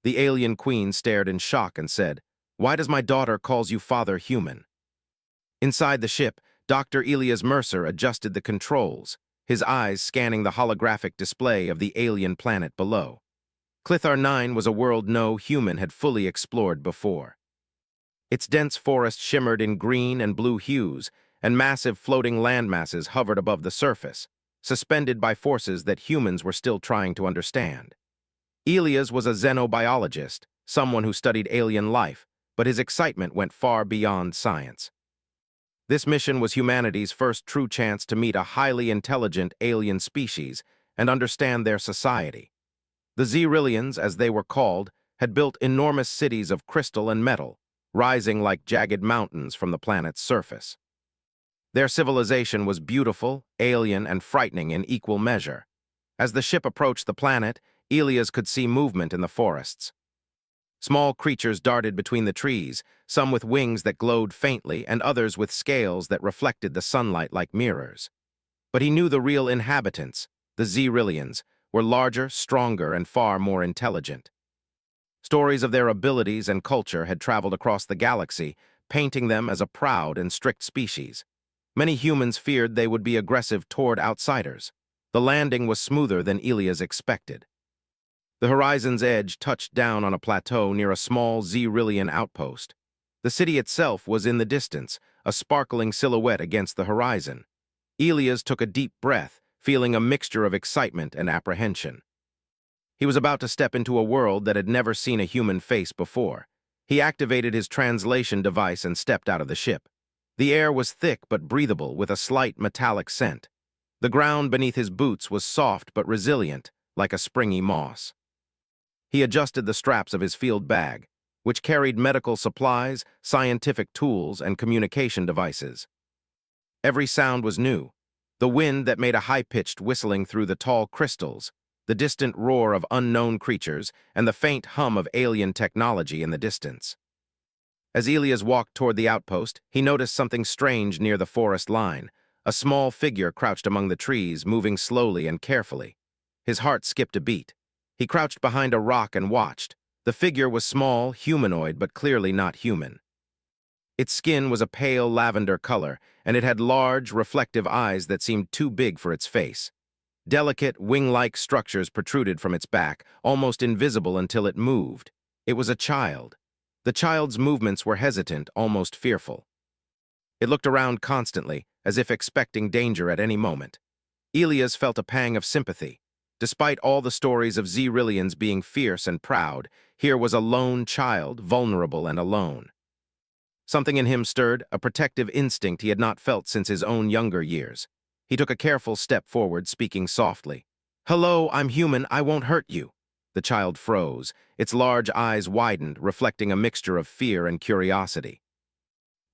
The alien queen stared in shock and said, "Why does my daughter calls you father human?" Inside the ship, Dr. Elias Mercer adjusted the controls, his eyes scanning the holographic display of the alien planet below. Clithar 9 was a world no human had fully explored before. Its dense forest shimmered in green and blue hues, and massive floating landmasses hovered above the surface, suspended by forces that humans were still trying to understand. Elias was a xenobiologist, someone who studied alien life, but his excitement went far beyond science. This mission was humanity's first true chance to meet a highly intelligent alien species and understand their society. The Xerillians, as they were called, had built enormous cities of crystal and metal, rising like jagged mountains from the planet's surface. Their civilization was beautiful, alien, and frightening in equal measure. As the ship approached the planet, Elias could see movement in the forests. Small creatures darted between the trees, some with wings that glowed faintly and others with scales that reflected the sunlight like mirrors. But he knew the real inhabitants, the Xerillians, were larger, stronger, and far more intelligent. Stories of their abilities and culture had traveled across the galaxy, painting them as a proud and strict species. Many humans feared they would be aggressive toward outsiders. The landing was smoother than Elias expected. The horizon's edge touched down on a plateau near a small Xerillian outpost. The city itself was in the distance, a sparkling silhouette against the horizon. Elias took a deep breath, feeling a mixture of excitement and apprehension. He was about to step into a world that had never seen a human face before. He activated his translation device and stepped out of the ship. The air was thick but breathable, with a slight metallic scent. The ground beneath his boots was soft but resilient, like a springy moss. He adjusted the straps of his field bag, which carried medical supplies, scientific tools, and communication devices. Every sound was new. The wind that made a high-pitched whistling through the tall crystals, the distant roar of unknown creatures, and the faint hum of alien technology in the distance. As Elias walked toward the outpost, he noticed something strange near the forest line. A small figure crouched among the trees, moving slowly and carefully. His heart skipped a beat. He crouched behind a rock and watched. The figure was small, humanoid, but clearly not human. Its skin was a pale lavender color, and it had large, reflective eyes that seemed too big for its face. Delicate, wing-like structures protruded from its back, almost invisible until it moved. It was a child. The child's movements were hesitant, almost fearful. It looked around constantly, as if expecting danger at any moment. Elias felt a pang of sympathy. Despite all the stories of Xerillians being fierce and proud, here was a lone child, vulnerable and alone. Something in him stirred, a protective instinct he had not felt since his own younger years. He took a careful step forward, speaking softly. "Hello, I'm human, I won't hurt you." The child froze. Its large eyes widened, reflecting a mixture of fear and curiosity.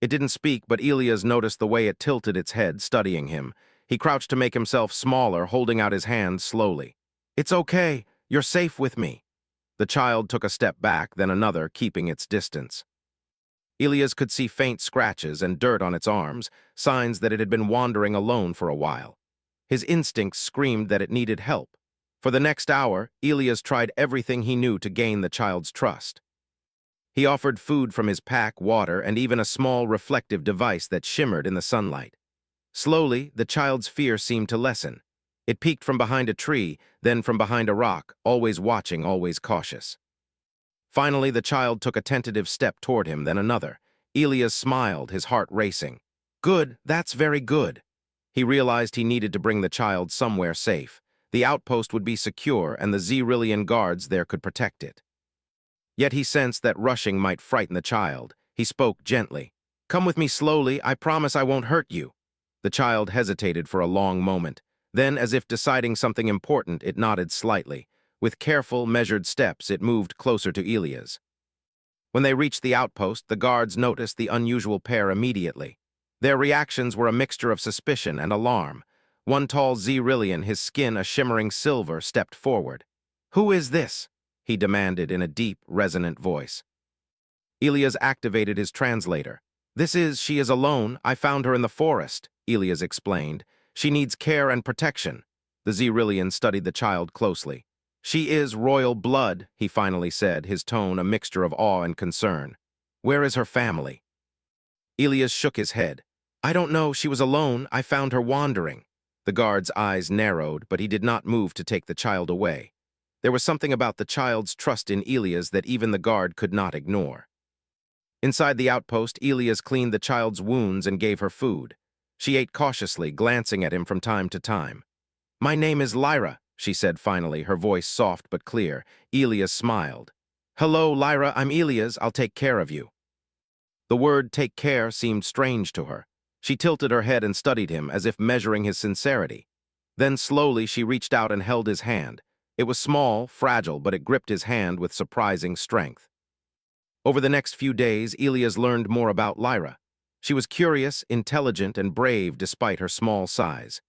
It didn't speak, but Elias noticed the way it tilted its head, studying him. He crouched to make himself smaller, holding out his hands slowly. "It's okay, you're safe with me." The child took a step back, then another, keeping its distance. Elias could see faint scratches and dirt on its arms, signs that it had been wandering alone for a while. His instincts screamed that it needed help. For the next hour, Elias tried everything he knew to gain the child's trust. He offered food from his pack, water, and even a small reflective device that shimmered in the sunlight. Slowly, the child's fear seemed to lessen. It peeked from behind a tree, then from behind a rock, always watching, always cautious. Finally, the child took a tentative step toward him, then another. Elias smiled, his heart racing. "Good, that's very good." He realized he needed to bring the child somewhere safe. The outpost would be secure, and the Xerillian guards there could protect it. Yet he sensed that rushing might frighten the child. He spoke gently. "Come with me slowly, I promise I won't hurt you." The child hesitated for a long moment. Then, as if deciding something important, it nodded slightly. With careful, measured steps, it moved closer to Elias. When they reached the outpost, the guards noticed the unusual pair immediately. Their reactions were a mixture of suspicion and alarm. One tall Xerillian, his skin a shimmering silver, stepped forward. "Who is this?" he demanded in a deep, resonant voice. Elias activated his translator. She is alone. I found her in the forest," Elias explained. "She needs care and protection." The Xerillian studied the child closely. She is royal blood, he finally said, his tone a mixture of awe and concern. Where is her family? Elias shook his head. I don't know, she was alone, I found her wandering. The guard's eyes narrowed, but he did not move to take the child away. There was something about the child's trust in Elias that even the guard could not ignore. Inside the outpost, Elias cleaned the child's wounds and gave her food. She ate cautiously, glancing at him from time to time. My name is Lyra, she said finally, her voice soft but clear. Elias smiled. Hello, Lyra, I'm Elias, I'll take care of you. The word take care seemed strange to her. She tilted her head and studied him as if measuring his sincerity. Then slowly she reached out and held his hand. It was small, fragile, but it gripped his hand with surprising strength. Over the next few days, Elias learned more about Lyra. She was curious, intelligent, and brave despite her small size.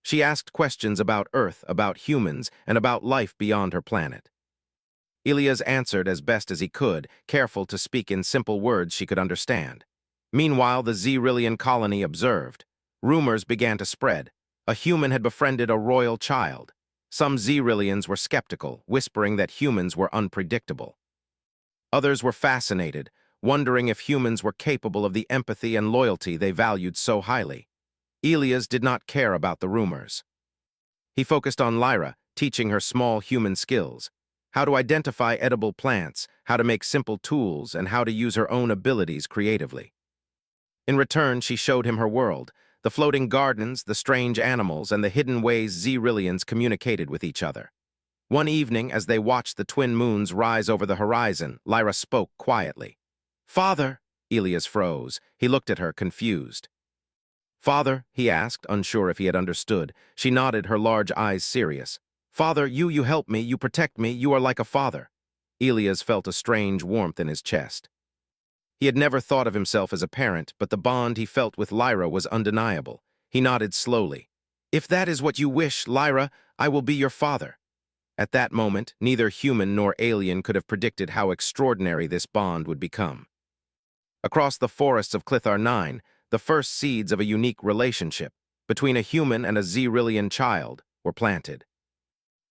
She asked questions about Earth, about humans, and about life beyond her planet. Elias answered as best as he could, careful to speak in simple words she could understand. Meanwhile, the Xyrillian colony observed. Rumors began to spread. A human had befriended a royal child. Some Xyrillians were skeptical, whispering that humans were unpredictable. Others were fascinated, wondering if humans were capable of the empathy and loyalty they valued so highly. Elias did not care about the rumors. He focused on Lyra, teaching her small human skills, how to identify edible plants, how to make simple tools, and how to use her own abilities creatively. In return, she showed him her world, the floating gardens, the strange animals, and the hidden ways Xyrillians communicated with each other. One evening, as they watched the twin moons rise over the horizon, Lyra spoke quietly. Father, Elias froze. He looked at her, confused. Father, he asked, unsure if he had understood. She nodded, her large eyes serious. Father, you help me, you protect me, you are like a father. Elias felt a strange warmth in his chest. He had never thought of himself as a parent, but the bond he felt with Lyra was undeniable. He nodded slowly. If that is what you wish, Lyra, I will be your father. At that moment, neither human nor alien could have predicted how extraordinary this bond would become. Across the forests of Clithar 9, the first seeds of a unique relationship between a human and a Xyrillian child were planted.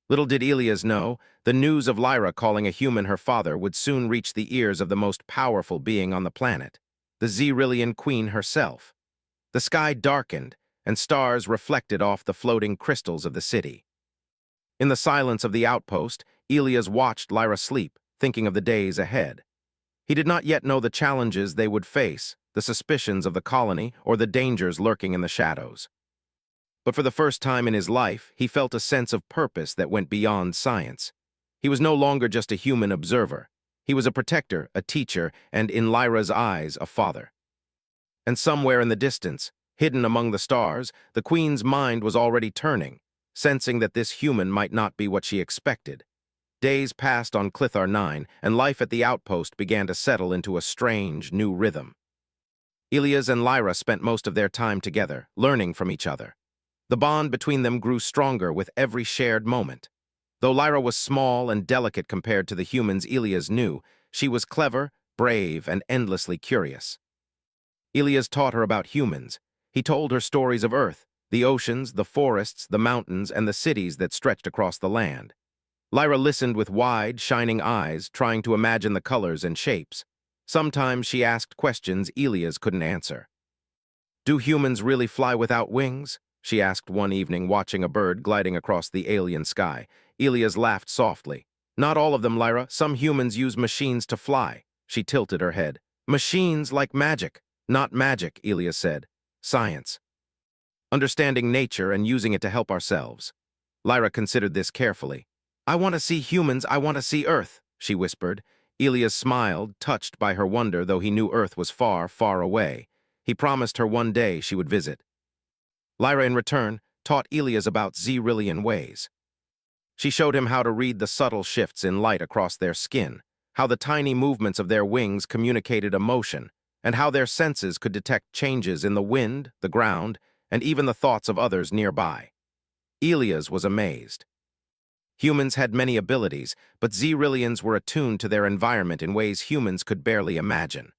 Little did Elias know, the news of Lyra calling a human her father would soon reach the ears of the most powerful being on the planet, the Xyrillian queen herself. The sky darkened, and stars reflected off the floating crystals of the city. In the silence of the outpost, Elias watched Lyra sleep, thinking of the days ahead. He did not yet know the challenges they would face, the suspicions of the colony, or the dangers lurking in the shadows. But for the first time in his life, he felt a sense of purpose that went beyond science. He was no longer just a human observer. He was a protector, a teacher, and in Lyra's eyes, a father. And somewhere in the distance, hidden among the stars, the queen's mind was already turning, sensing that this human might not be what she expected. Days passed on Clithar 9, and life at the outpost began to settle into a strange, new rhythm. Elias and Lyra spent most of their time together, learning from each other. The bond between them grew stronger with every shared moment. Though Lyra was small and delicate compared to the humans Elias knew, she was clever, brave, and endlessly curious. Elias taught her about humans. He told her stories of Earth, the oceans, the forests, the mountains, and the cities that stretched across the land. Lyra listened with wide, shining eyes, trying to imagine the colors and shapes. Sometimes she asked questions Elias couldn't answer. Do humans really fly without wings? She asked one evening, watching a bird gliding across the alien sky. Elias laughed softly. Not all of them, Lyra. Some humans use machines to fly. She tilted her head. Machines like magic. Not magic, Elias said. Science. Understanding nature and using it to help ourselves. Lyra considered this carefully. I want to see humans, I want to see Earth, she whispered. Elias smiled, touched by her wonder, though he knew Earth was far, far away. He promised her one day she would visit. Lyra, in return, taught Elias about Xyrillian ways. She showed him how to read the subtle shifts in light across their skin, how the tiny movements of their wings communicated emotion, and how their senses could detect changes in the wind, the ground, and even the thoughts of others nearby. Elias was amazed. Humans had many abilities, but Xyrillians were attuned to their environment in ways humans could barely imagine.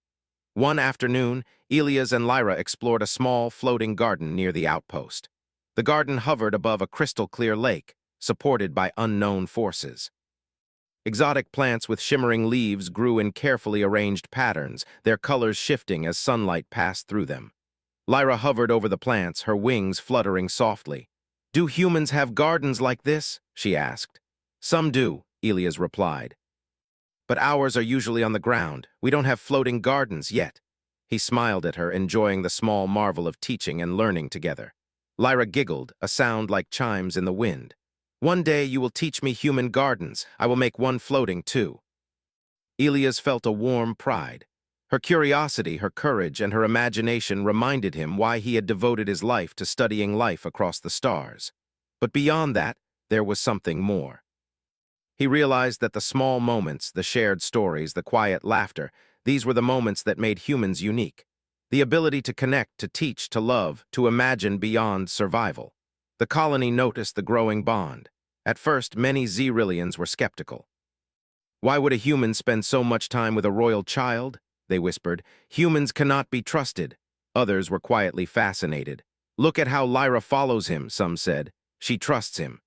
One afternoon, Elias and Lyra explored a small, floating garden near the outpost. The garden hovered above a crystal-clear lake, supported by unknown forces. Exotic plants with shimmering leaves grew in carefully arranged patterns, their colors shifting as sunlight passed through them. Lyra hovered over the plants, her wings fluttering softly. "Do humans have gardens like this?" she asked. "Some do," Elias replied. "But ours are usually on the ground. We don't have floating gardens yet." He smiled at her, enjoying the small marvel of teaching and learning together. Lyra giggled, a sound like chimes in the wind. "One day you will teach me human gardens. I will make one floating too." Elias felt a warm pride. Her curiosity, her courage, and her imagination reminded him why he had devoted his life to studying life across the stars. But beyond that, there was something more. He realized that the small moments, the shared stories, the quiet laughter, these were the moments that made humans unique. The ability to connect, to teach, to love, to imagine beyond survival. The colony noticed the growing bond. At first, many Xyrillians were skeptical. "Why would a human spend so much time with a royal child?" they whispered. "Humans cannot be trusted." Others were quietly fascinated. "Look at how Lyra follows him," some said. "She trusts him.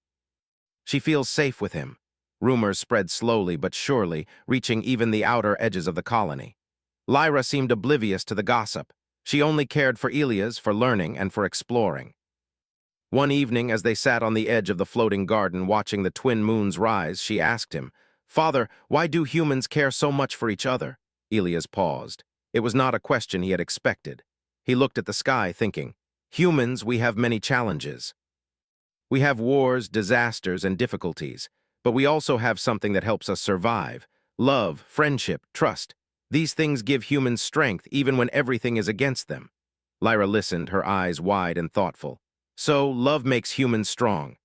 She feels safe with him." Rumors spread slowly but surely, reaching even the outer edges of the colony. Lyra seemed oblivious to the gossip. She only cared for Elias, for learning, and for exploring. One evening, as they sat on the edge of the floating garden watching the twin moons rise, she asked him, "Father, why do humans care so much for each other?" Elias paused. It was not a question he had expected. He looked at the sky, thinking, "Humans, we have many challenges. We have wars, disasters, and difficulties, but we also have something that helps us survive. Love, friendship, trust. These things give humans strength even when everything is against them." Lyra listened, her eyes wide and thoughtful. "So, love makes humans strong."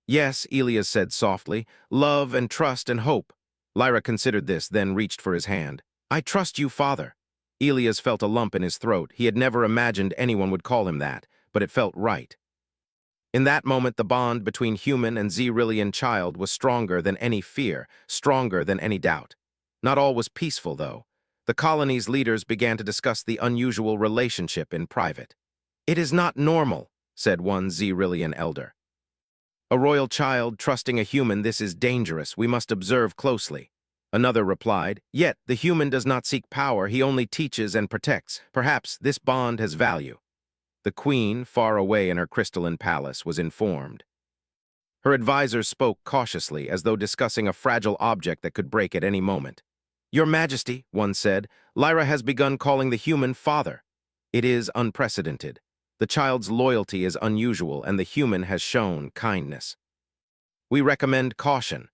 "Yes," Elias said softly, "love and trust and hope." Lyra considered this, then reached for his hand. "I trust you, Father." Elias felt a lump in his throat. He had never imagined anyone would call him that, but it felt right. In that moment, the bond between human and Xyrillian child was stronger than any fear, stronger than any doubt. Not all was peaceful, though. The colony's leaders began to discuss the unusual relationship in private. "It is not normal," said one Xyrillian elder. "A royal child trusting a human, this is dangerous. We must observe closely." Another replied, "Yet the human does not seek power, he only teaches and protects. Perhaps this bond has value." The queen, far away in her crystalline palace, was informed. Her advisors spoke cautiously, as though discussing a fragile object that could break at any moment. "Your Majesty," one said, "Lyra has begun calling the human father. It is unprecedented. The child's loyalty is unusual, and the human has shown kindness. We recommend caution."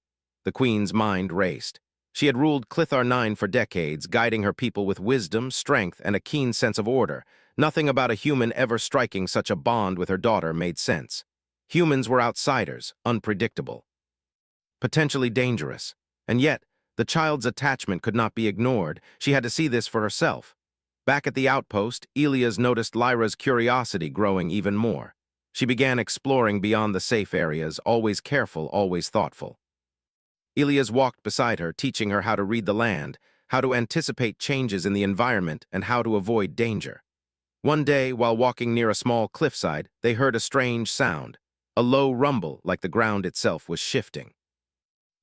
The queen's mind raced. She had ruled Clithar IX for decades, guiding her people with wisdom, strength, and a keen sense of order. Nothing about a human ever striking such a bond with her daughter made sense. Humans were outsiders, unpredictable, potentially dangerous. And yet, the child's attachment could not be ignored. She had to see this for herself. Back at the outpost, Elias noticed Lyra's curiosity growing even more. She began exploring beyond the safe areas, always careful, always thoughtful. Elias walked beside her, teaching her how to read the land, how to anticipate changes in the environment, and how to avoid danger. One day, while walking near a small cliffside, they heard a strange sound, a low rumble like the ground itself was shifting.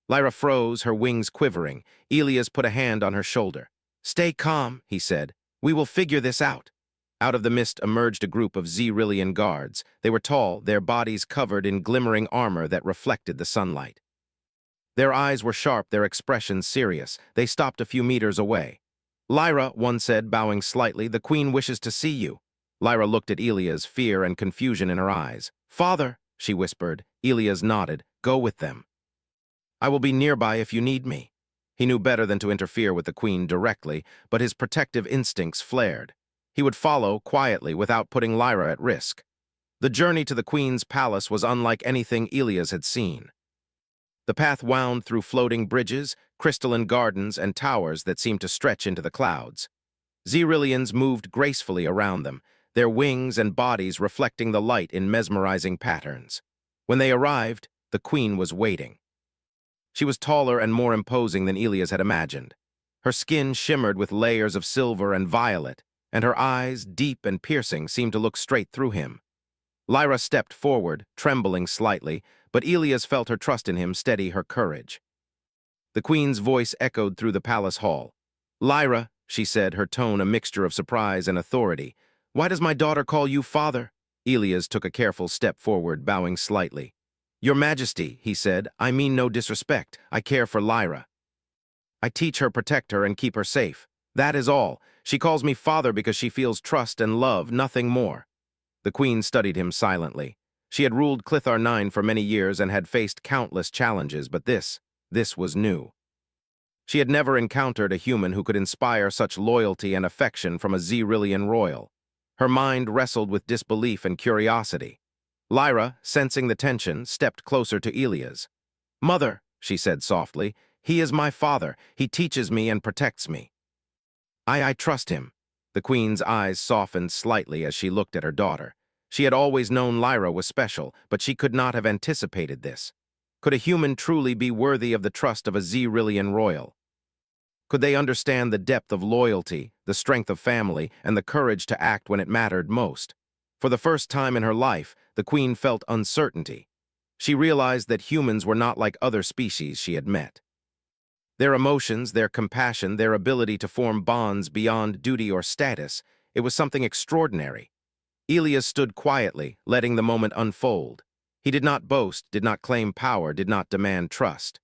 Lyra froze, her wings quivering. Elias put a hand on her shoulder. "Stay calm," he said. "We will figure this out." Out of the mist emerged a group of Xyrillian guards. They were tall, their bodies covered in glimmering armor that reflected the sunlight. Their eyes were sharp, their expressions serious. They stopped a few meters away. "Lyra," one said, bowing slightly, "the queen wishes to see you." Lyra looked at Elias, fear and confusion in her eyes. "Father," she whispered. Elias nodded. "Go with them. I will be nearby if you need me." He knew better than to interfere with the queen directly, but his protective instincts flared. He would follow quietly without putting Lyra at risk. The journey to the queen's palace was unlike anything Elias had seen. The path wound through floating bridges, crystalline gardens, and towers that seemed to stretch into the clouds. Xyrillians moved gracefully around them, their wings and bodies reflecting the light in mesmerizing patterns. When they arrived, the queen was waiting. She was taller and more imposing than Elias had imagined. Her skin shimmered with layers of silver and violet, and her eyes, deep and piercing, seemed to look straight through him. Lyra stepped forward, trembling slightly, but Elias felt her trust in him steady her courage. The queen's voice echoed through the palace hall. "Lyra," she said, her tone a mixture of surprise and authority, "why does my daughter call you father?" Elias took a careful step forward, bowing slightly. "Your Majesty," he said, "I mean no disrespect. I care for Lyra. I teach her, protect her, and keep her safe. That is all. She calls me father because she feels trust and love, nothing more." The queen studied him silently. She had ruled Clithar IX for many years and had faced countless challenges, but this was new. She had never encountered a human who could inspire such loyalty and affection from a Xyrillian royal. Her mind wrestled with disbelief and curiosity. Lyra, sensing the tension, stepped closer to Elias. "Mother," she said softly, "he is my father. He teaches me and protects me. I trust him." The queen's eyes softened slightly as she looked at her daughter. She had always known Lyra was special, but she could not have anticipated this. Could a human truly be worthy of the trust of a Xyrillian royal? Could they understand the depth of loyalty, the strength of family, and the courage to act when it mattered most? For the first time in her life, the queen felt uncertainty. She realized that humans were not like other species she had met. Their emotions, their compassion, their ability to form bonds beyond duty or status, it was something extraordinary. Elias stood quietly, letting the moment unfold. He did not boast, did not claim power, did not demand trust.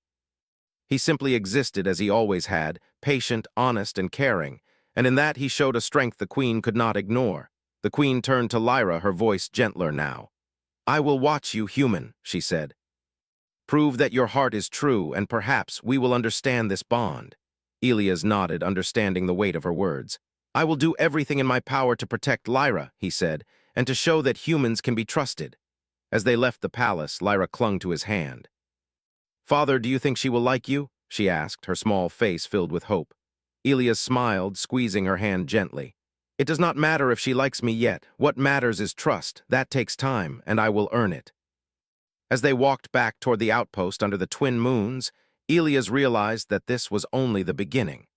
He simply existed as he always had, patient, honest, and caring, and in that he showed a strength the queen could not ignore. The queen turned to Lyra, her voice gentler now. "I will watch you, human," she said. "Prove that your heart is true, and perhaps we will understand this bond." Elias nodded, understanding the weight of her words. "I will do everything in my power to protect Lyra," he said, "and to show that humans can be trusted." As they left the palace, Lyra clung to his hand. "Father, do you think she will like you?" she asked, her small face filled with hope. Elias smiled, squeezing her hand gently. "It does not matter if she likes me yet. What matters is trust. That takes time, and I will earn it." As they walked back toward the outpost under the twin moons, Elias realized that this was only the beginning.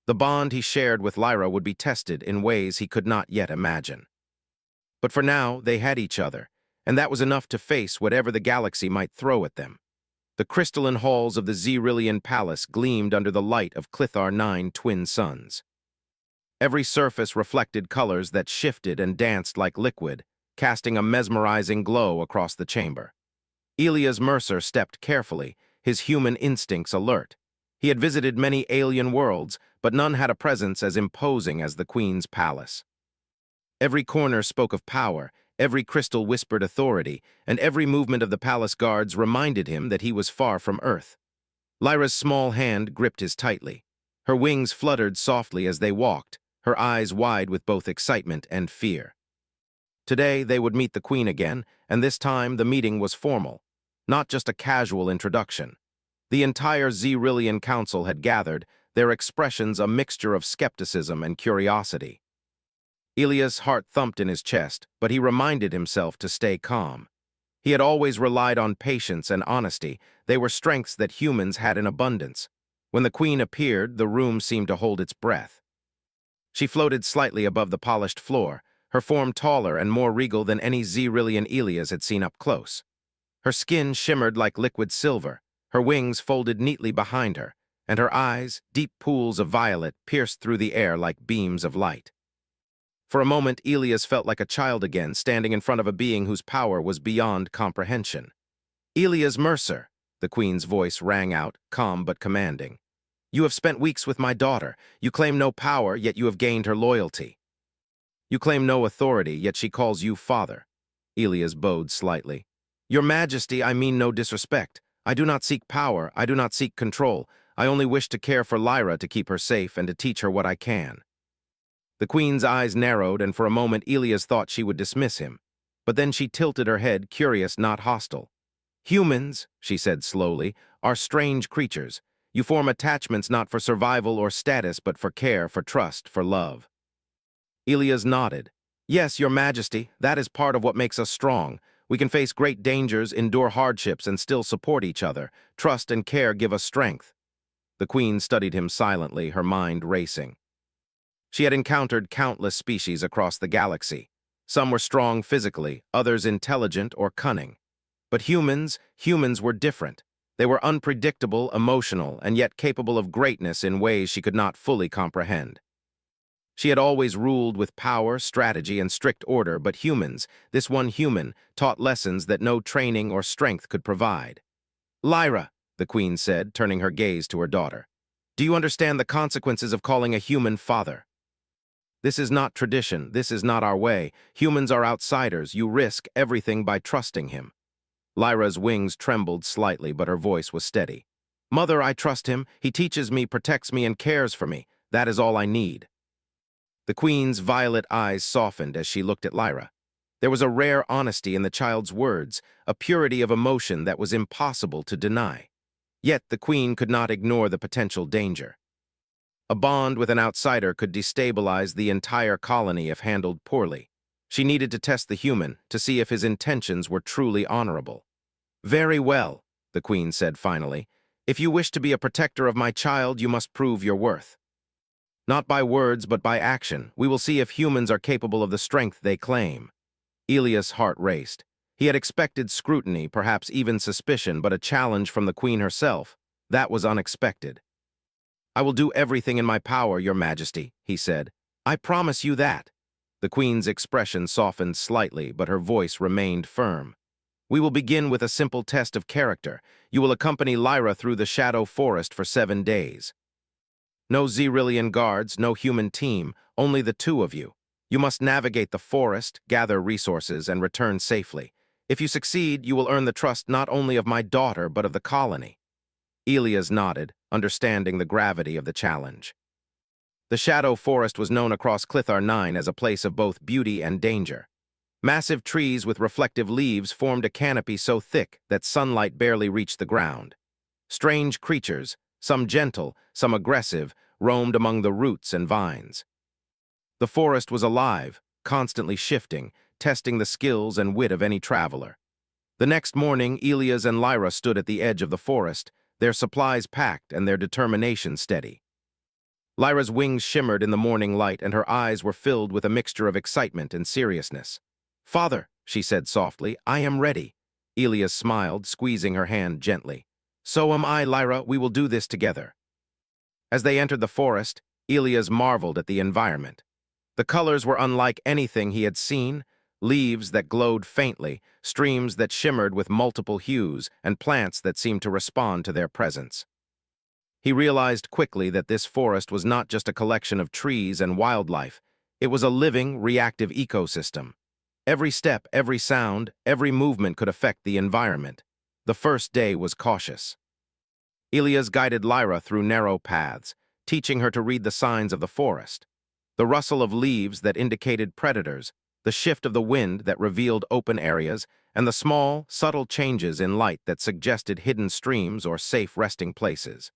The bond he shared with Lyra would be tested in ways he could not yet imagine. But for now, they had each other, and that was enough to face whatever the galaxy might throw at them. The crystalline halls of the Xyrillian palace gleamed under the light of Clithar IX twin suns. Every surface reflected colors that shifted and danced like liquid, casting a mesmerizing glow across the chamber. Elias Mercer stepped carefully, his human instincts alert. He had visited many alien worlds, but none had a presence as imposing as the Queen's palace. Every corner spoke of power, every crystal whispered authority, and every movement of the palace guards reminded him that he was far from Earth. Lyra's small hand gripped his tightly. Her wings fluttered softly as they walked, her eyes wide with both excitement and fear. Today, they would meet the Queen again, and this time the meeting was formal. Not just a casual introduction. The entire Xyrillian Council had gathered, their expressions a mixture of skepticism and curiosity. Elias' heart thumped in his chest, but he reminded himself to stay calm. He had always relied on patience and honesty. They were strengths that humans had in abundance. When the Queen appeared, the room seemed to hold its breath. She floated slightly above the polished floor, her form taller and more regal than any Xyrillian Elias had seen up close. Her skin shimmered like liquid silver, her wings folded neatly behind her, and her eyes, deep pools of violet, pierced through the air like beams of light. For a moment, Elias felt like a child again, standing in front of a being whose power was beyond comprehension. "Elias Mercer," the Queen's voice rang out, calm but commanding. "You have spent weeks with my daughter. You claim no power, yet you have gained her loyalty. You claim no authority, yet she calls you father." Elias bowed slightly. "Your Majesty, I mean no disrespect. I do not seek power, I do not seek control. I only wish to care for Lyra, to keep her safe and to teach her what I can." The Queen's eyes narrowed, and for a moment Elias thought she would dismiss him. But then she tilted her head, curious, not hostile. "Humans," she said slowly, "are strange creatures. You form attachments not for survival or status, but for care, for trust, for love." Elias nodded. "Yes, Your Majesty, that is part of what makes us strong. We can face great dangers, endure hardships, and still support each other. Trust and care give us strength." The Queen studied him silently, her mind racing. She had encountered countless species across the galaxy. Some were strong physically, others intelligent or cunning. But humans were different. They were unpredictable, emotional, and yet capable of greatness in ways she could not fully comprehend. She had always ruled with power, strategy, and strict order, but this one human, taught lessons that no training or strength could provide. "Lyra," the queen said, turning her gaze to her daughter, "do you understand the consequences of calling a human father? This is not tradition, this is not our way. Humans are outsiders, you risk everything by trusting him." Lyra's wings trembled slightly, but her voice was steady. "Mother, I trust him. He teaches me, protects me, and cares for me. That is all I need." The queen's violet eyes softened as she looked at Lyra. There was a rare honesty in the child's words, a purity of emotion that was impossible to deny. Yet the queen could not ignore the potential danger. A bond with an outsider could destabilize the entire colony if handled poorly. She needed to test the human to see if his intentions were truly honorable. "Very well," the queen said finally. "If you wish to be a protector of my child, you must prove your worth. Not by words, but by action. We will see if humans are capable of the strength they claim." Elias' heart raced. He had expected scrutiny, perhaps even suspicion, but a challenge from the queen herself. That was unexpected. "I will do everything in my power, Your Majesty," he said. "I promise you that." The queen's expression softened slightly, but her voice remained firm. "We will begin with a simple test of character. You will accompany Lyra through the Shadow Forest for 7 days. No Xyrillian guards, no human team, only the two of you. You must navigate the forest, gather resources, and return safely. If you succeed, you will earn the trust not only of my daughter, but of the colony." Elias nodded, understanding the gravity of the challenge. The Shadow Forest was known across Clithar 9 as a place of both beauty and danger. Massive trees with reflective leaves formed a canopy so thick that sunlight barely reached the ground. Strange creatures, some gentle, some aggressive, roamed among the roots and vines. The forest was alive, constantly shifting, testing the skills and wit of any traveler. The next morning, Elias and Lyra stood at the edge of the forest, their supplies packed and their determination steady. Lyra's wings shimmered in the morning light, and her eyes were filled with a mixture of excitement and seriousness. "Father," she said softly, "I am ready." Elias smiled, squeezing her hand gently. "So am I, Lyra. We will do this together." As they entered the forest, Elias marveled at the environment. The colors were unlike anything he had seen: leaves that glowed faintly, streams that shimmered with multiple hues, and plants that seemed to respond to their presence. He realized quickly that this forest was not just a collection of trees and wildlife. It was a living, reactive ecosystem. Every step, every sound, every movement could affect the environment. The first day was cautious. Elias guided Lyra through narrow paths, teaching her to read the signs of the forest. The rustle of leaves that indicated predators, the shift of the wind that revealed open areas, and the small, subtle changes in light that suggested hidden streams or safe resting places.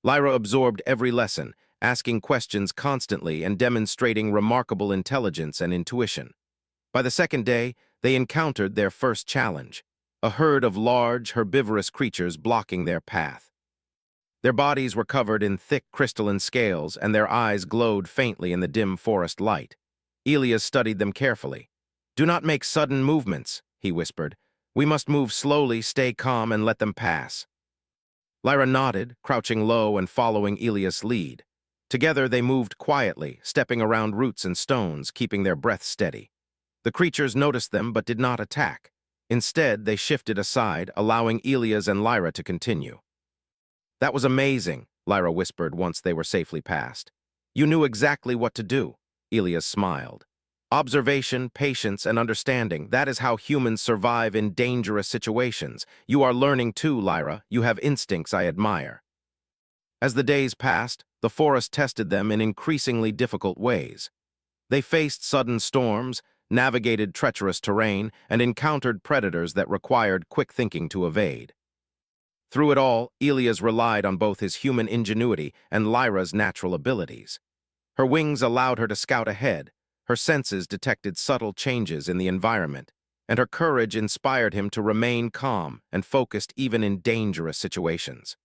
Lyra absorbed every lesson, asking questions constantly and demonstrating remarkable intelligence and intuition. By the second day, they encountered their first challenge: a herd of large, herbivorous creatures blocking their path. Their bodies were covered in thick crystalline scales, and their eyes glowed faintly in the dim forest light. Elias studied them carefully. "Do not make sudden movements," he whispered. "We must move slowly, stay calm, and let them pass." Lyra nodded, crouching low and following Elias' lead. Together they moved quietly, stepping around roots and stones, keeping their breath steady. The creatures noticed them but did not attack. Instead, they shifted aside, allowing Elias and Lyra to continue. "That was amazing," Lyra whispered once they were safely past. "You knew exactly what to do." Elias smiled. "Observation, patience, and understanding, that is how humans survive in dangerous situations. You are learning too, Lyra. You have instincts I admire." As the days passed, the forest tested them in increasingly difficult ways. They faced sudden storms, navigated treacherous terrain, and encountered predators that required quick thinking to evade. Through it all, Elias relied on both his human ingenuity and Lyra's natural abilities. Her wings allowed her to scout ahead, her senses detected subtle changes in the environment, and her courage inspired him to remain calm and focused even in dangerous situations.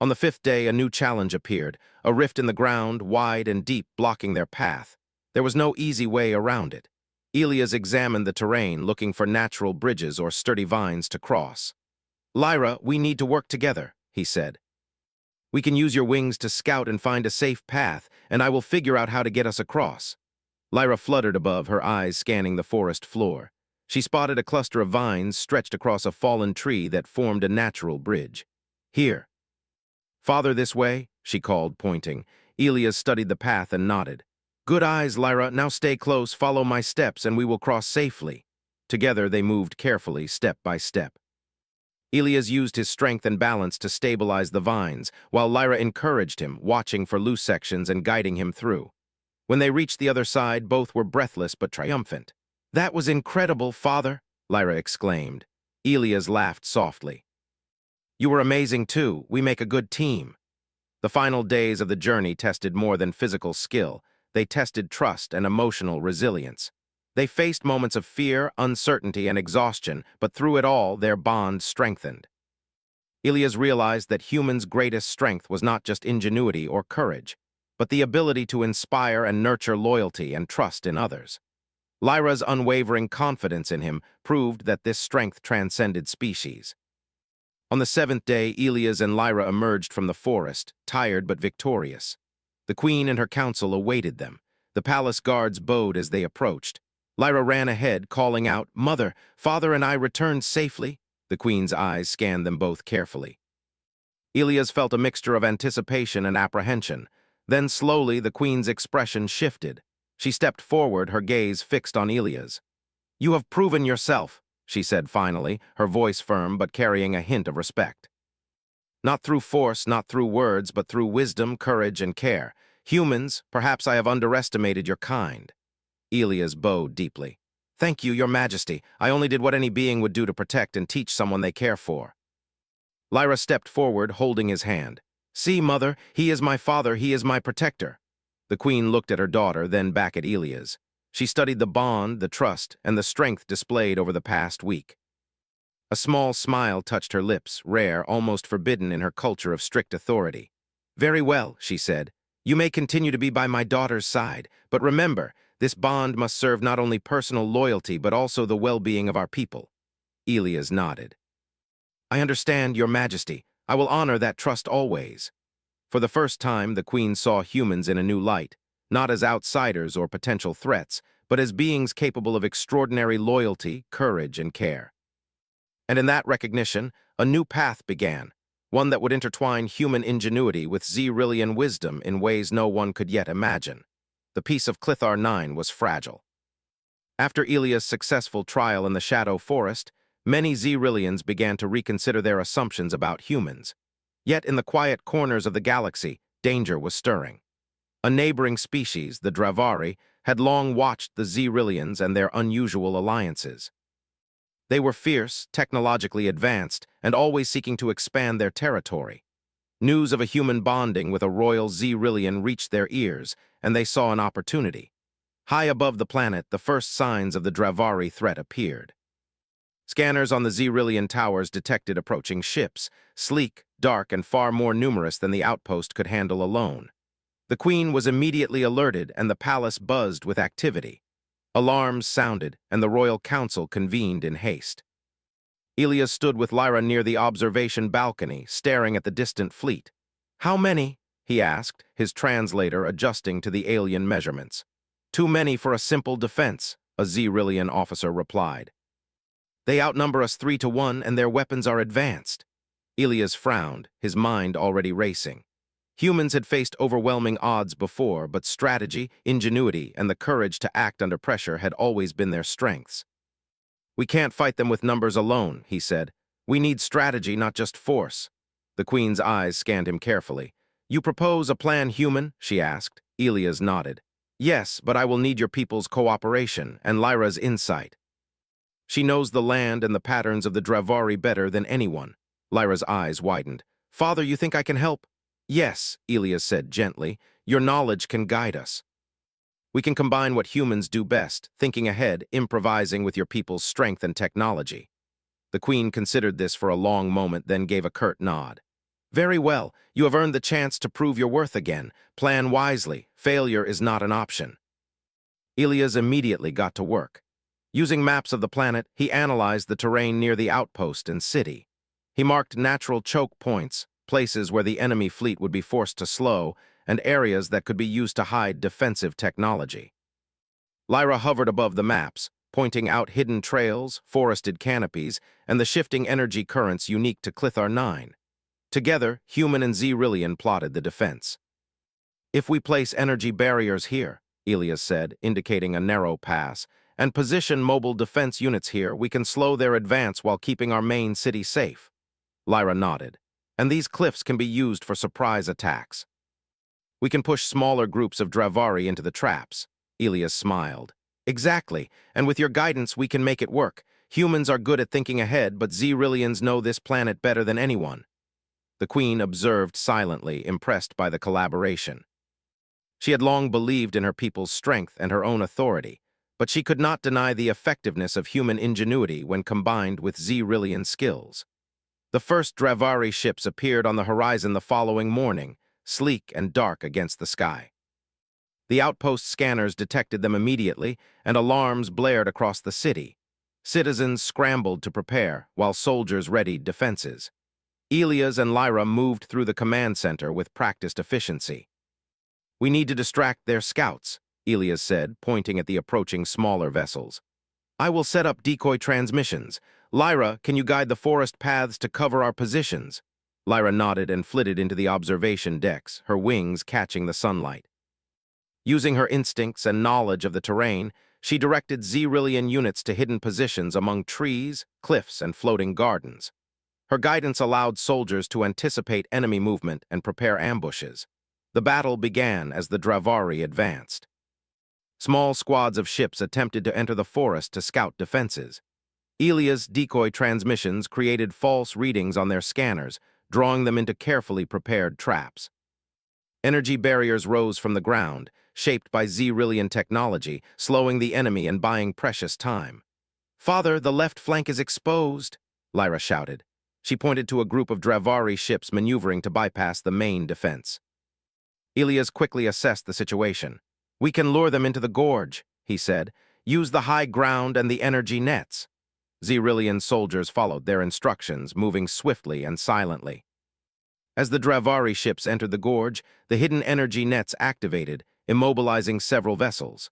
On the 5th day, a new challenge appeared, a rift in the ground, wide and deep, blocking their path. There was no easy way around it. Elias examined the terrain, looking for natural bridges or sturdy vines to cross. Lyra, we need to work together, he said. We can use your wings to scout and find a safe path, and I will figure out how to get us across. Lyra fluttered above, her eyes scanning the forest floor. She spotted a cluster of vines stretched across a fallen tree that formed a natural bridge. Here. Farther this way, she called, pointing. Elias studied the path and nodded. Good eyes, Lyra. Now stay close, follow my steps, and we will cross safely. Together they moved carefully, step by step. Elias used his strength and balance to stabilize the vines, while Lyra encouraged him, watching for loose sections and guiding him through. When they reached the other side, both were breathless but triumphant. That was incredible, Father, Lyra exclaimed. Elias laughed softly. You were amazing too. We make a good team. The final days of the journey tested more than physical skill. They tested trust and emotional resilience. They faced moments of fear, uncertainty, and exhaustion, but through it all, their bond strengthened. Elias realized that humans' greatest strength was not just ingenuity or courage, but the ability to inspire and nurture loyalty and trust in others. Lyra's unwavering confidence in him proved that this strength transcended species. On the seventh day, Elias and Lyra emerged from the forest, tired but victorious. The queen and her council awaited them. The palace guards bowed as they approached. Lyra ran ahead, calling out, Mother, Father and I returned safely. The queen's eyes scanned them both carefully. Elias felt a mixture of anticipation and apprehension. Then slowly the queen's expression shifted. She stepped forward, her gaze fixed on Elias. You have proven yourself, she said finally, her voice firm but carrying a hint of respect. Not through force, not through words, but through wisdom, courage, and care. Humans, perhaps I have underestimated your kind. Elias bowed deeply. Thank you, Your Majesty. I only did what any being would do to protect and teach someone they care for. Lyra stepped forward, holding his hand. See, Mother, he is my father, he is my protector. The queen looked at her daughter, then back at Elias. She studied the bond, the trust, and the strength displayed over the past week. A small smile touched her lips, rare, almost forbidden in her culture of strict authority. Very well, she said. You may continue to be by my daughter's side, but remember, this bond must serve not only personal loyalty but also the well-being of our people. Elias nodded. I understand, Your Majesty. I will honor that trust always. For the first time, the queen saw humans in a new light, not as outsiders or potential threats, but as beings capable of extraordinary loyalty, courage, and care. And in that recognition, a new path began, one that would intertwine human ingenuity with Zrillian wisdom in ways no one could yet imagine. The peace of Clithar IX was fragile. After Elias' successful trial in the Shadow Forest, many Zrillians began to reconsider their assumptions about humans. Yet in the quiet corners of the galaxy, danger was stirring. A neighboring species, the Dravari, had long watched the Zrillians and their unusual alliances. They were fierce, technologically advanced, and always seeking to expand their territory. News of a human bonding with a royal Zrillian reached their ears, and they saw an opportunity. High above the planet, the first signs of the Dravari threat appeared. Scanners on the Zrillian towers detected approaching ships, sleek, dark, and far more numerous than the outpost could handle alone. The queen was immediately alerted, and the palace buzzed with activity. Alarms sounded, and the royal council convened in haste. Elias stood with Lyra near the observation balcony, staring at the distant fleet. How many? He asked, his translator adjusting to the alien measurements. Too many for a simple defense, a Zrillian officer replied. They outnumber us 3-1, and their weapons are advanced. Elias frowned, his mind already racing. Humans had faced overwhelming odds before, but strategy, ingenuity, and the courage to act under pressure had always been their strengths. We can't fight them with numbers alone, he said. We need strategy, not just force. The queen's eyes scanned him carefully. You propose a plan, human? She asked. Elias nodded. Yes, but I will need your people's cooperation and Lyra's insight. She knows the land and the patterns of the Dravari better than anyone. Lyra's eyes widened. Father, you think I can help? Yes, Elias said gently. Your knowledge can guide us. We can combine what humans do best, thinking ahead, improvising with your people's strength and technology. The queen considered this for a long moment, then gave a curt nod. Very well, you have earned the chance to prove your worth again. Plan wisely. Failure is not an option. Elias immediately got to work. Using maps of the planet, he analyzed the terrain near the outpost and city. He marked natural choke points, places where the enemy fleet would be forced to slow, and areas that could be used to hide defensive technology. Lyra hovered above the maps, pointing out hidden trails, forested canopies, and the shifting energy currents unique to Clithar 9. Together, Human and Xyrillian plotted the defense. "If we place energy barriers here," Elias said, indicating a narrow pass, "and position mobile defense units here, we can slow their advance while keeping our main city safe." Lyra nodded. "And these cliffs can be used for surprise attacks. We can push smaller groups of Dravari into the traps." Elias smiled. "Exactly, and with your guidance we can make it work. Humans are good at thinking ahead, but Xyrillians know this planet better than anyone." The Queen observed silently, impressed by the collaboration. She had long believed in her people's strength and her own authority, but she could not deny the effectiveness of human ingenuity when combined with Xyrillian skills. The first Dravari ships appeared on the horizon the following morning, sleek and dark against the sky. The outpost scanners detected them immediately, and alarms blared across the city. Citizens scrambled to prepare, while soldiers readied defenses. Elias and Lyra moved through the command center with practiced efficiency. "We need to distract their scouts," Elias said, pointing at the approaching smaller vessels. "I will set up decoy transmissions. Lyra, can you guide the forest paths to cover our positions?" Lyra nodded and flitted into the observation decks, her wings catching the sunlight. Using her instincts and knowledge of the terrain, she directed Xyrillian units to hidden positions among trees, cliffs, and floating gardens. Her guidance allowed soldiers to anticipate enemy movement and prepare ambushes. The battle began as the Dravari advanced. Small squads of ships attempted to enter the forest to scout defenses. Elia's decoy transmissions created false readings on their scanners, drawing them into carefully prepared traps. Energy barriers rose from the ground, shaped by Xyrillian technology, slowing the enemy and buying precious time. "Father, the left flank is exposed," Lyra shouted. She pointed to a group of Dravari ships maneuvering to bypass the main defense. Elias quickly assessed the situation. "We can lure them into the gorge," he said. "Use the high ground and the energy nets." Xyrillian soldiers followed their instructions, moving swiftly and silently. As the Dravari ships entered the gorge, the hidden energy nets activated, immobilizing several vessels.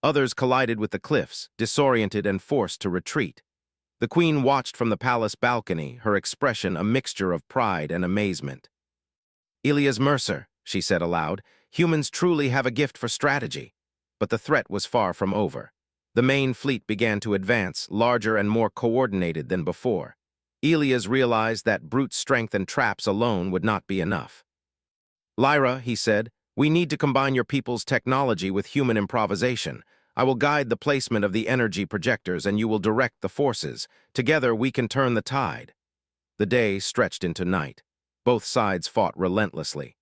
Others collided with the cliffs, disoriented and forced to retreat. The Queen watched from the palace balcony, her expression a mixture of pride and amazement. "Elias Mercer," she said aloud, "humans truly have a gift for strategy." But the threat was far from over. The main fleet began to advance, larger and more coordinated than before. Elias realized that brute strength and traps alone would not be enough. "Lyra," he said, "we need to combine your people's technology with human improvisation. I will guide the placement of the energy projectors and you will direct the forces. Together we can turn the tide." The day stretched into night. Both sides fought relentlessly.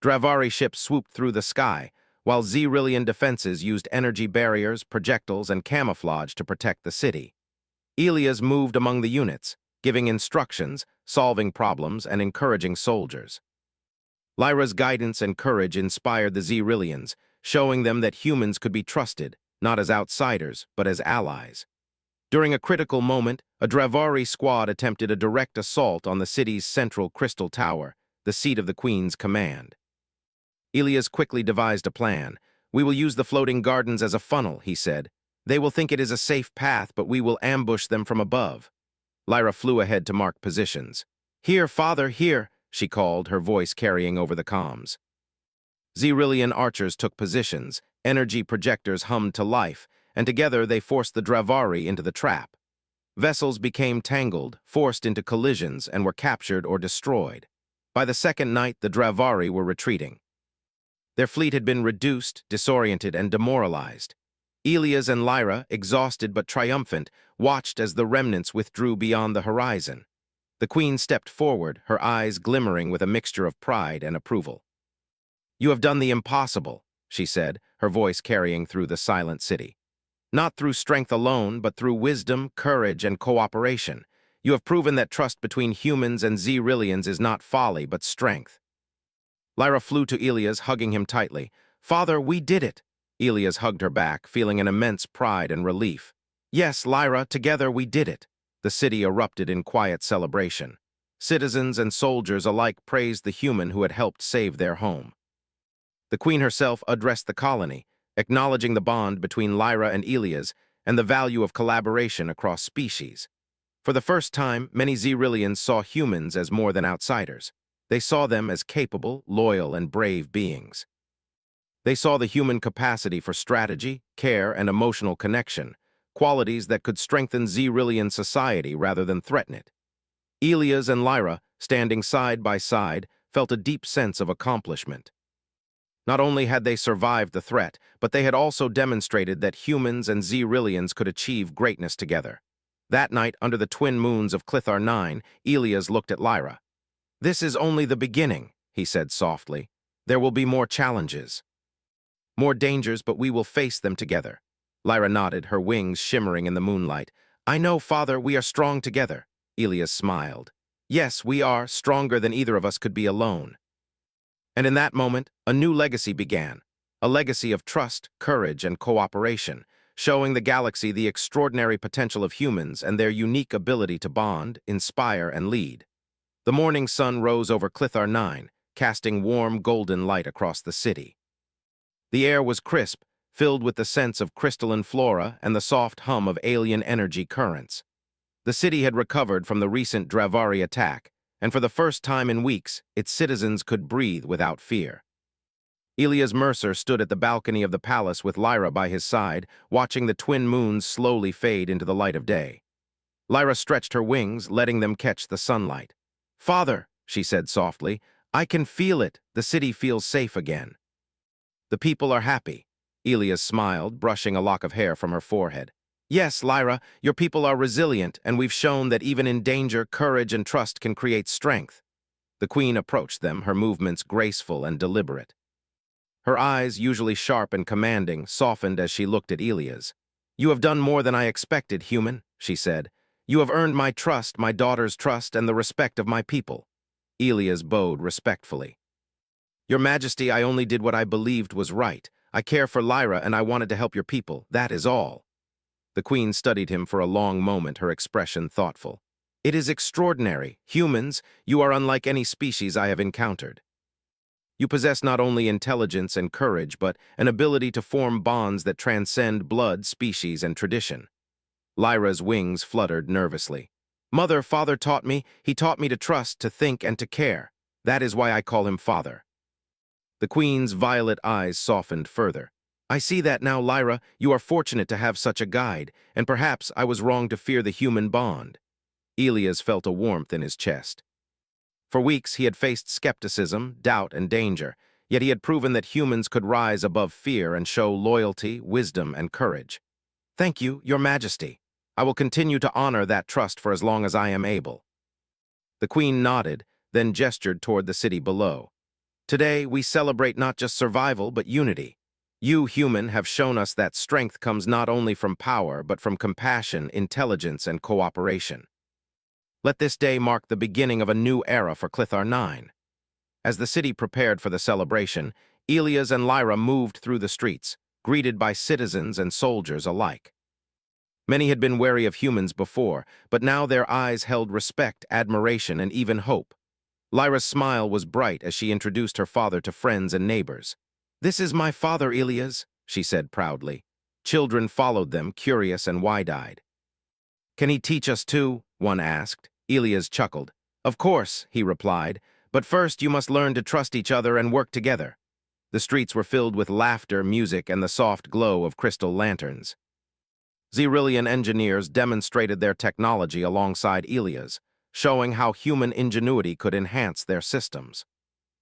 Dravari ships swooped through the sky, while Xyrillian defenses used energy barriers, projectiles, and camouflage to protect the city. Elias moved among the units, giving instructions, solving problems, and encouraging soldiers. Lyra's guidance and courage inspired the Xyrillians, showing them that humans could be trusted, not as outsiders, but as allies. During a critical moment, a Dravari squad attempted a direct assault on the city's central crystal tower, the seat of the Queen's command. Elias quickly devised a plan. "We will use the floating gardens as a funnel," he said. "They will think it is a safe path, but we will ambush them from above." Lyra flew ahead to mark positions. "Here, father, here," she called, her voice carrying over the comms. Xyrillian archers took positions, energy projectors hummed to life, and together they forced the Dravari into the trap. Vessels became tangled, forced into collisions, and were captured or destroyed. By the second night, the Dravari were retreating. Their fleet had been reduced, disoriented, and demoralized. Elias and Lyra, exhausted but triumphant, watched as the remnants withdrew beyond the horizon. The Queen stepped forward, her eyes glimmering with a mixture of pride and approval. "You have done the impossible," she said, her voice carrying through the silent city. "Not through strength alone, but through wisdom, courage, and cooperation. You have proven that trust between humans and Xyrillians is not folly, but strength." Lyra flew to Elias, hugging him tightly. "Father, we did it. Elias hugged her back, feeling an immense pride and relief. Yes, Lyra, together we did it. The city erupted in quiet celebration. Citizens and soldiers alike praised the human who had helped save their home. The queen herself addressed the colony, acknowledging the bond between Lyra and Elias and the value of collaboration across species. For the first time, many Xyrillians saw humans as more than outsiders. They saw them as capable, loyal, and brave beings. They saw the human capacity for strategy, care, and emotional connection, qualities that could strengthen Xyrillian society rather than threaten it. Elias and Lyra, standing side by side, felt a deep sense of accomplishment. Not only had they survived the threat, but they had also demonstrated that humans and Xyrillians could achieve greatness together. That night, under the twin moons of Clithar 9, Elias looked at Lyra. "This is only the beginning," he said softly. "There will be more challenges. More dangers, but we will face them together." Lyra nodded, her wings shimmering in the moonlight. "I know, Father, we are strong together." Elias smiled. "Yes, we are, stronger than either of us could be alone." And in that moment, a new legacy began. A legacy of trust, courage, and cooperation, showing the galaxy the extraordinary potential of humans and their unique ability to bond, inspire, and lead. The morning sun rose over Clithar 9, casting warm golden light across the city. The air was crisp, filled with the scents of crystalline flora and the soft hum of alien energy currents. The city had recovered from the recent Dravari attack, and for the first time in weeks, its citizens could breathe without fear. Elias Mercer stood at the balcony of the palace with Lyra by his side, watching the twin moons slowly fade into the light of day. Lyra stretched her wings, letting them catch the sunlight. "Father," she said softly, "I can feel it. The city feels safe again." "The people are happy." Elias smiled, brushing a lock of hair from her forehead. "Yes, Lyra, your people are resilient, and we've shown that even in danger, courage and trust can create strength." The queen approached them, her movements graceful and deliberate. Her eyes, usually sharp and commanding, softened as she looked at Elias. "You have done more than I expected, human," she said. "You have earned my trust, my daughter's trust, and the respect of my people." Elias bowed respectfully. "Your Majesty, I only did what I believed was right. I care for Lyra, and I wanted to help your people. That is all." The queen studied him for a long moment, her expression thoughtful. "It is extraordinary. Humans, you are unlike any species I have encountered. You possess not only intelligence and courage, but an ability to form bonds that transcend blood, species, and tradition." Lyra's wings fluttered nervously. "Mother, Father taught me. He taught me to trust, to think, and to care. That is why I call him Father." The queen's violet eyes softened further. "I see that now, Lyra. You are fortunate to have such a guide, and perhaps I was wrong to fear the human bond." Elias felt a warmth in his chest. For weeks, he had faced skepticism, doubt, and danger, yet he had proven that humans could rise above fear and show loyalty, wisdom, and courage. "Thank you, Your Majesty. I will continue to honor that trust for as long as I am able." The queen nodded, then gestured toward the city below. "Today, we celebrate not just survival, but unity. You, human, have shown us that strength comes not only from power, but from compassion, intelligence, and cooperation. Let this day mark the beginning of a new era for Clithar 9. As the city prepared for the celebration, Elias and Lyra moved through the streets, greeted by citizens and soldiers alike. Many had been wary of humans before, but now their eyes held respect, admiration, and even hope. Lyra's smile was bright as she introduced her father to friends and neighbors. "This is my father, Elias," she said proudly. Children followed them, curious and wide-eyed. "Can he teach us too?" one asked. Elias chuckled. "Of course," he replied, "but first you must learn to trust each other and work together." The streets were filled with laughter, music, and the soft glow of crystal lanterns. Xyrillian engineers demonstrated their technology alongside Elias, showing how human ingenuity could enhance their systems.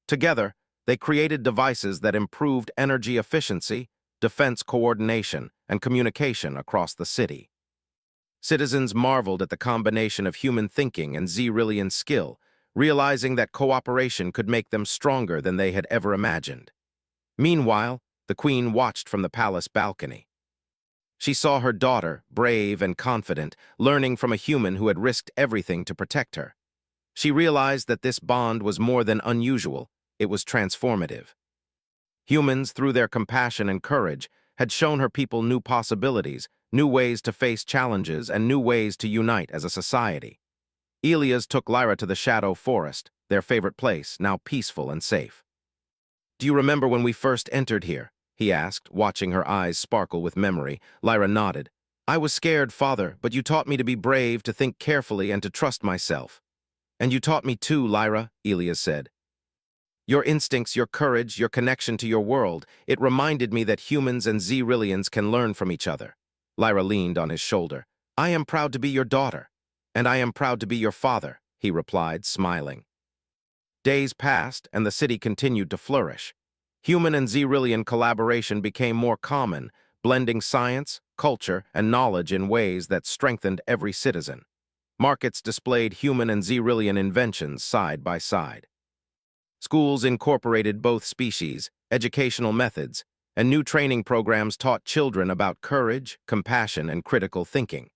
Together, they created devices that improved energy efficiency, defense coordination, and communication across the city. Citizens marveled at the combination of human thinking and Xyrillian skill, realizing that cooperation could make them stronger than they had ever imagined. Meanwhile, the queen watched from the palace balcony. She saw her daughter, brave and confident, learning from a human who had risked everything to protect her. She realized that this bond was more than unusual, it was transformative. Humans, through their compassion and courage, had shown her people new possibilities, new ways to face challenges, and new ways to unite as a society. Elias took Lyra to the Shadow Forest, their favorite place, now peaceful and safe. "Do you remember when we first entered here?" he asked, watching her eyes sparkle with memory. Lyra nodded. "I was scared, father, but you taught me to be brave, to think carefully, and to trust myself." "And you taught me too, Lyra," Elias said. "Your instincts, your courage, your connection to your world. It reminded me that humans and Xyrillians can learn from each other." Lyra leaned on his shoulder. "I am proud to be your daughter." "And I am proud to be your father," he replied, smiling. Days passed, and the city continued to flourish. Human and Xyrillian collaboration became more common, blending science, culture, and knowledge in ways that strengthened every citizen. Markets displayed human and Xyrillian inventions side by side. Schools incorporated both species, educational methods, and new training programs taught children about courage, compassion, and critical thinking.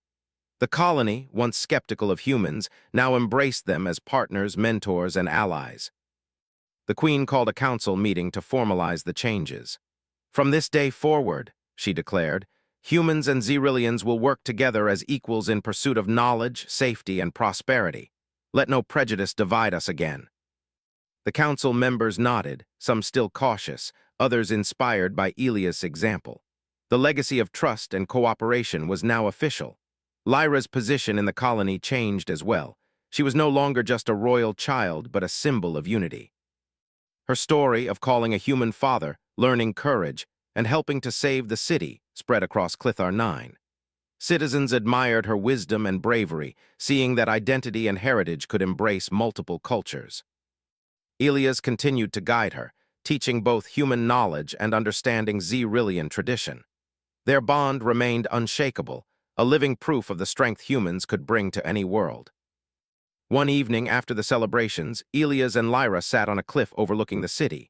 The colony, once skeptical of humans, now embraced them as partners, mentors, and allies. The Queen called a council meeting to formalize the changes. "From this day forward," she declared, "humans and Xyrillians will work together as equals in pursuit of knowledge, safety, and prosperity. Let no prejudice divide us again." The council members nodded, some still cautious, others inspired by Elias' example. The legacy of trust and cooperation was now official. Lyra's position in the colony changed as well. She was no longer just a royal child, but a symbol of unity. Her story of calling a human father, learning courage, and helping to save the city spread across Clithar 9. Citizens admired her wisdom and bravery, seeing that identity and heritage could embrace multiple cultures. Elias continued to guide her, teaching both human knowledge and understanding Xyrillian tradition. Their bond remained unshakable, a living proof of the strength humans could bring to any world. One evening after the celebrations, Elias and Lyra sat on a cliff overlooking the city.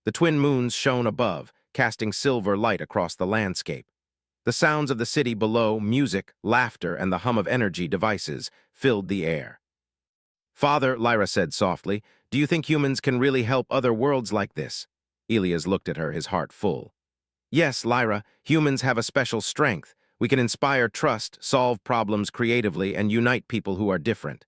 The twin moons shone above, casting silver light across the landscape. The sounds of the city below, music, laughter, and the hum of energy devices, filled the air. "Father," Lyra said softly, "do you think humans can really help other worlds like this?" Elias looked at her, his heart full. "Yes, Lyra, humans have a special strength. We can inspire trust, solve problems creatively, and unite people who are different.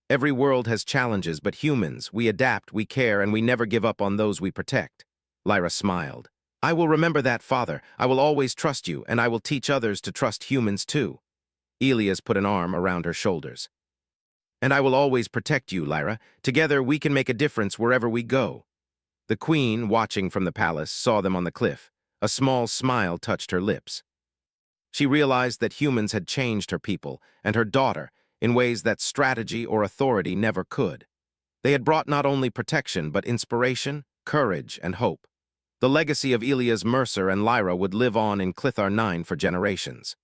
Every world has challenges, but humans, we adapt, we care, and we never give up on those we protect." Lyra smiled. "I will remember that, Father. I will always trust you, and I will teach others to trust humans too." Elias put an arm around her shoulders. "And I will always protect you, Lyra. Together we can make a difference wherever we go." The Queen, watching from the palace, saw them on the cliff. A small smile touched her lips. She realized that humans had changed her people and her daughter in ways that strategy or authority never could. They had brought not only protection but inspiration, courage, and hope. The legacy of Elias Mercer and Lyra would live on in Clithar 9 for generations.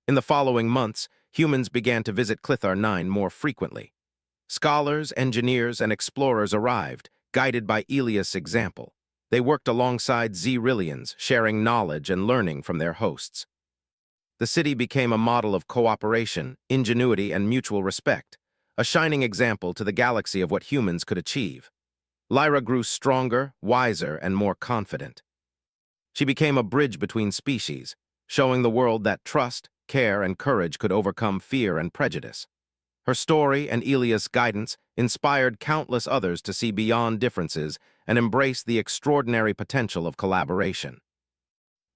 In the following months, humans began to visit Clithar 9 more frequently. Scholars, engineers, and explorers arrived, guided by Elias' example. They worked alongside Xyrillians, sharing knowledge and learning from their hosts. The city became a model of cooperation, ingenuity, and mutual respect, a shining example to the galaxy of what humans could achieve. Lyra grew stronger, wiser, and more confident. She became a bridge between species, showing the world that trust, care, and courage could overcome fear and prejudice. Her story and Elias' guidance inspired countless others to see beyond differences and embrace the extraordinary potential of collaboration.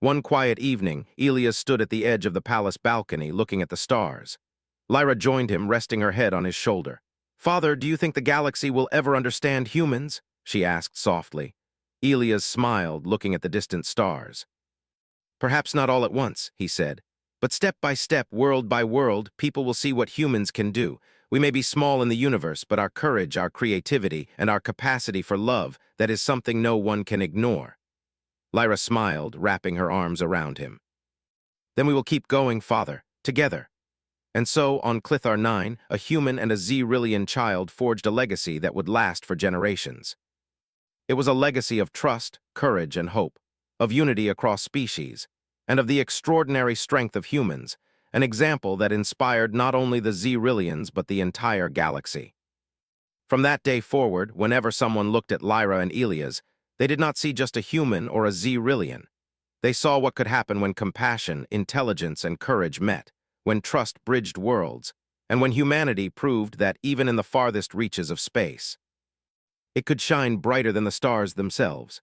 One quiet evening, Elias stood at the edge of the palace balcony looking at the stars. Lyra joined him, resting her head on his shoulder. "Father, do you think the galaxy will ever understand humans?" she asked softly. Elias smiled, looking at the distant stars. "Perhaps not all at once," he said. "But step by step, world by world, people will see what humans can do. We may be small in the universe, but our courage, our creativity, and our capacity for love, that is something no one can ignore." Lyra smiled, wrapping her arms around him. "Then we will keep going, Father, together." And so, on Clithar 9, a human and a Xyrillian child forged a legacy that would last for generations. It was a legacy of trust, courage, and hope, of unity across species, and of the extraordinary strength of humans, an example that inspired not only the Xyrillians but the entire galaxy. From that day forward, whenever someone looked at Lyra and Elias, they did not see just a human or a Xyrillian. They saw what could happen when compassion, intelligence, and courage met, when trust bridged worlds, and when humanity proved that even in the farthest reaches of space, it could shine brighter than the stars themselves.